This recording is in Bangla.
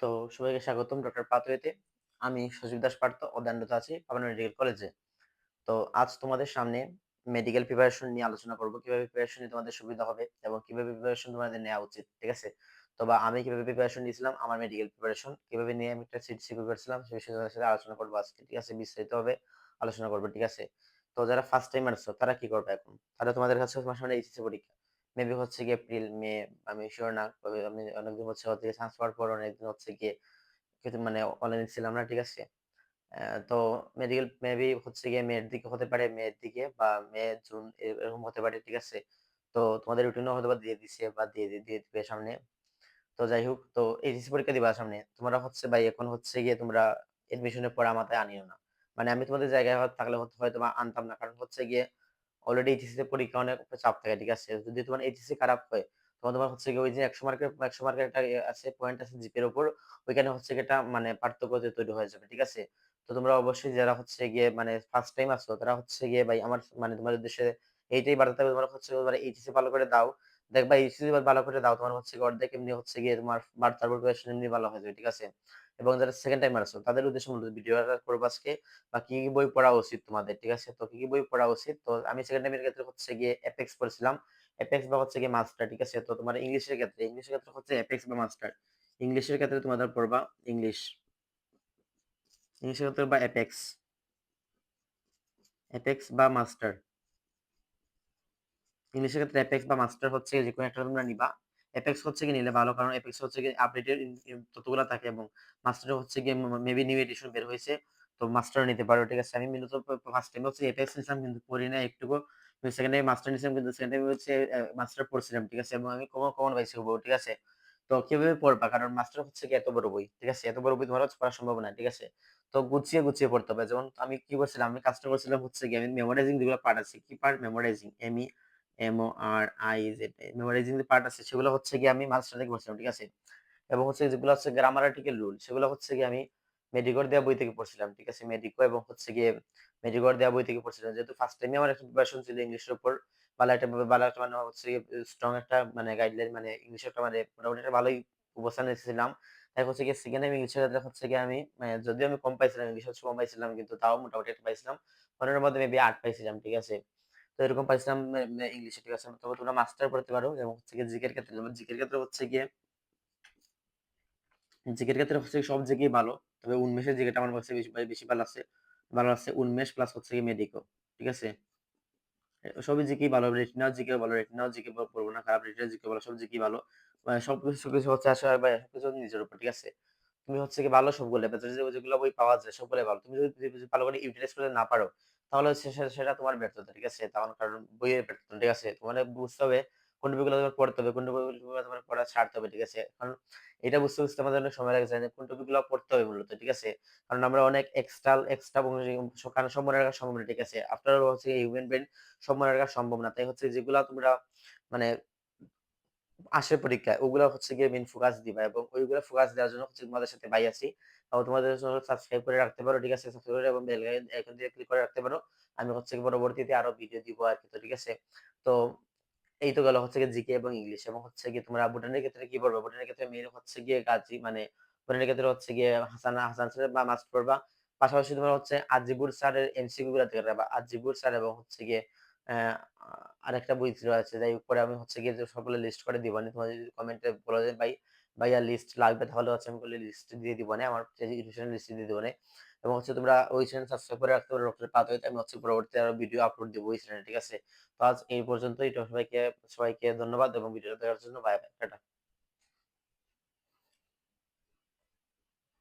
তো সবাইকে স্বাগতম ডক্টর পাথওয়েতে। আমি সজীব দাস পার্থ অধ্যয়নরত আছি পাবনা মেডিকেল কলেজে। তো আজ তোমাদের সামনে মেডিকেল প্রিপারেশন নিয়ে আলোচনা করব। কিভাবে প্রিপারেশন নিয়ে তোমাদের সুবিধা হবে এবং কিভাবে প্রিপারেশন তোমাদের নেওয়া উচিত। ঠিক আছে? তো বা আমি কিভাবে প্রিপারেশন নিয়েছিলাম, আমার মেডিকেল প্রিপারেশন কিভাবে নিয়ে আমি একটা সিট সিকিউর করেছিলাম সেই বিষয়ে তোমাদের সাথে আলোচনা করব আজকে। ঠিক আছে? বিস্তারিতভাবে আলোচনা করব। ঠিক আছে? তো যারা ফার্স্ট টাইমার আছো তারা কি করবে এখন? তারা তোমাদের কাছে তোমার সামনে এইচএসসি পরীক্ষা। মেবি হচ্ছে গিয়ে এপ্রিল, মে, আমি সিউর না। তবে আমি অনেকদিন হচ্ছে চান্স পাওয়ার পর অনেকদিন হচ্ছে গিয়ে কিন্তু মানে অনলাইনে ছিলাম না। ঠিক আছে? তো মেডিকেল মেবি হচ্ছে গিয়ে মের দিকে হতে পারে, মের দিকে বা মে, জুন এরকম হতে পারে। ঠিক আছে? তো তোমাদের রুটিনও হয়তোবা দিয়ে দিছে বা দিয়ে দিবে সামনে। তো যাই হোক, তো এইচএসসি পরীক্ষা দিবা সামনে। তোমরা হচ্ছে ভাই এখন হচ্ছে গিয়ে তোমরা এডমিশনের পড়া মাথায় আনিও না। মানে আমি তোমাদের জায়গায় থাকলে হয়তোবা আনতাম না। কারণ হচ্ছে গিয়ে অলরেডি এইচএসসি তে পরীক্ষা অনেক চাপ থাকে। ঠিক আছে? যদি তোমার এইচএসসি খারাপ হয়, তখন তোমার হচ্ছে গিয়ে ওই যে 100 মার্কের একটা আছে, পয়েন্ট আছে জিপিএর উপর। ওইখানে হচ্ছে গিয়ে একটা মানে পার্থক্য তৈরি হয়ে যাবে। ঠিক আছে? তো তোমরা অবশ্যই যারা হচ্ছে গিয়ে মানে ফার্স্ট টাইম আছো তারা হচ্ছে গিয়ে ভাই আমার মানে তোমাদের উদ্দেশ্যে এইটাই বার্তা থাকবে, তোমরা হচ্ছে তোমরা এইচএসসি ভালো করে দাও। দেখবা এইচএসসি ভালো করে দাও, তোমার হচ্ছে গিয়ে অর্ধেক এমনি হচ্ছে গিয়ে তোমার বার্তার প্রিপারেশন এমনি ভালো হয়ে যাবে। ঠিক আছে? এবং যারা সেকেন্ড টাইমার আছো তাদের উদ্দেশ্যে মূলত ভিডিওটা করবো আজকে, বা কি কি বই পড়া উচিত তোমাদের। ঠিক আছে? তো কি কি বই পড়া উচিত, তো আমি সেকেন্ড টাইমের ক্ষেত্রে হচ্ছে গিয়ে এপেক্স পড়ছিলাম। এপেক্স বা হচ্ছে গিয়ে মাস্টার। ঠিক আছে? তো তোমার ইংলিশের ক্ষেত্রে হচ্ছে এপেক্স বা মাস্টার। ইংলিশের ক্ষেত্রে তোমাদের পড়বা ইংলিশ, ইংলিশের ক্ষেত্রে বা এপেক্স, এপেক্স বা মাস্টার। ইংলিশের ক্ষেত্রে এপেক্স বা মাস্টার হচ্ছে যে কোনো একটা তোমরা নিবা। এপেক্স হচ্ছে কি নিলে ভালো, কারণ এপেক্স হচ্ছে গিয়ে আপডেটেড ততগুলো থাকে, এবং মাস্টার হচ্ছে গিয়ে মেবি নিউ এডিশন বের হয়েছে। তো মাস্টার নিতে পারো। ঠিক আছে? আমি মূলত ফার্স্ট টাইম হচ্ছে এপেক্স নিছিলাম কিন্তু পড়ি না একটুকু। সেকেন্ড টাইম মাস্টার নিছিলাম কিন্তু সেকেন্ড টাইম হচ্ছে মাস্টার পড়ছিলাম। ঠিক আছে? এবং আমি কমন কমন পাইছি হুবহু। ঠিক আছে? তো কিভাবে পড়বা, কারণ মাস্টার হচ্ছে কি এত বড় বই। ঠিক আছে? এত বড় বই তোমার হচ্ছে পড়া সম্ভব না। ঠিক আছে? তো গুছিয়ে গুছিয়ে পড়তে হবে। যেমন আমি কি করছিলাম, আমি কাজটা করছিলাম হচ্ছে গিয়ে আমি মেমোরাইজিং যেগুলো পার্ট আছে, কি পার্ট মেমোরাইজিং, MORIZ মেমোরাইজিং যে পার্ট আছে সেগুলো হচ্ছে গিয়ে আমি মাস্টার থেকে পড়ছিলাম। ঠিক আছে? এবং হচ্ছে যেগুলো হচ্ছে গ্রামার আর্টিকেল রুল সেগুলো হচ্ছে গিয়ে আমি মেডিকোর দেওয়া বই থেকে পড়ছিলাম। ঠিক আছে? মেডিকো এবং হচ্ছে গিয়ে মেডিকোর দেওয়া বই থেকে পড়ছিলাম। যেহেতু ফার্স্ট টাইমে আমার একটা প্রিপারেশন ছিল ইংলিশের উপর, ভালো একটা মানে হচ্ছে স্ট্রং একটা মানে গাইডলাইন, মানে ইংলিশ একটা মানে মোটামুটি একটা ভালোই অবস্থানে এসেছিলাম। তাই হচ্ছে গিয়ে সেকেন্ড টাইম ইংলিশের ক্ষেত্রে হচ্ছে গিয়ে আমি যদিও আমি কম পাইছিলাম, ইংলিশ হচ্ছে কম পাইছিলাম কিন্তু তাও মোটামুটি একটা পাইছিলাম। 15 এর মধ্যে মেবি 8 পাইছিলাম। ঠিক আছে? তো এরকম পাইছিলাম ইংলিশে। ঠিক আছে? তবে তোমরা মাস্টার পড়তে পারো। এবং হচ্ছে গিয়ে জিকের ক্ষেত্রে, যেমন জিকের ক্ষেত্রে হচ্ছে গিয়ে জিকের ক্ষেত্রে হচ্ছে সব জিকেই ভালো। তবে উন্মেষের জিকেটা আমার কাছে বেশি ভালো লাগছে উন্মেষ প্লাস হচ্ছে গিয়ে মেডিকো। ঠিক আছে? সবই জিকেই ভালো, রেটিনাও জিকে ভালো, রেটিনাও জিকে পড়বো না খারাপ, রেটিনা জিকে ভালো, সব জিকেই ভালো। সবকিছু হচ্ছে আসলে ভাই সবকিছু নিজের উপর। ঠিক আছে? তুমি হচ্ছে কি ভালো সবগুলো, এবার যেগুলো বই পাওয়া যায় সবগুলোই ভালো। তুমি যদি ভালো করে ইউটিলাইজ করতে না পারো, তাহলে হচ্ছে সেটা তোমার ব্যর্থতা। ঠিক আছে? তখন কারণ বইয়ের ব্যর্থতা। ঠিক আছে? তোমার বুঝতে হবে কোন বইগুলো তোমার পড়তে হবে, কোন বইগুলো তোমার পড়া ছাড়তে হবে। ঠিক আছে? কারণ এটা বুঝতে আমাদের অনেক সময় লাগে যায় যে কোন টপিকগুলো পড়তে হবে মূলত। ঠিক আছে? কারণ আমরা অনেক এক্সট্রা কারণ সব মনে রাখা সম্ভব না। ঠিক আছে? আফটার অল হচ্ছে হিউম্যান ব্রেন সব মনে রাখা সম্ভব না। তাই হচ্ছে যেগুলা তোমরা মানে আসে পরীক্ষায় ওগুলা হচ্ছে গিয়ে মেইন ফোকাস দিবা, এবং ওইগুলা ফোকাস দেওয়ার জন্য হচ্ছে তোমাদের সাথে ভাই আছি। তোমাদের জন্য সাবস্ক্রাইব করে রাখতে পারো। ঠিক আছে? সাবস্ক্রাইব করে এবং বেল আইকন দিয়ে ক্লিক করে রাখতে পারো। আমি হচ্ছে গিয়ে পরবর্তীতে আরো ভিডিও দিব আরকি। তো ঠিক আছে? তো এই তো গেল হচ্ছে গিয়ে জিকে এবং ইংলিশ। এবং হচ্ছে গিয়ে তোমরা ভুটানের ক্ষেত্রে কি পড়বা? ভুটানের ক্ষেত্রে মেইন হচ্ছে গিয়ে গাজী, মানে ভুটানের ক্ষেত্রে হচ্ছে গিয়ে হাসান স্যার বা মাস্ট পড়বা। পাশাপাশি তোমার হচ্ছে আজিবুর স্যারের এমসিকিউ গুলা দেখে রাখবা। আজিবুর স্যার এবং হচ্ছে গিয়ে অ্যা আরেকটা বই ছিল আছে, যাই হোক পরে আমি হচ্ছে গিয়ে যে সবগুলো লিস্ট করে দিবানি। তোমরা যদি কমেন্টে বলো যে ভাইয়া লিস্ট লাগবে, তাহলে হচ্ছে আমি বলে লিস্ট দিয়ে দিবানি। আমার টিউশন লিস্ট দিয়ে দিবানি। এবং হচ্ছে তোমরা ওই চ্যানেল সাবস্ক্রাইব করে রাখতে পারো ডক্টর পাথওয়েতে। আমি হচ্ছে পরবর্তীতে আরো ভিডিও আপলোড দিব ওই চ্যানেলে। ঠিক আছে? তো আজ এই পর্যন্তই। তো সবাইকে ধন্যবাদ এবং ভিডিওটা দেখার জন্য। Bye bye. টাটা।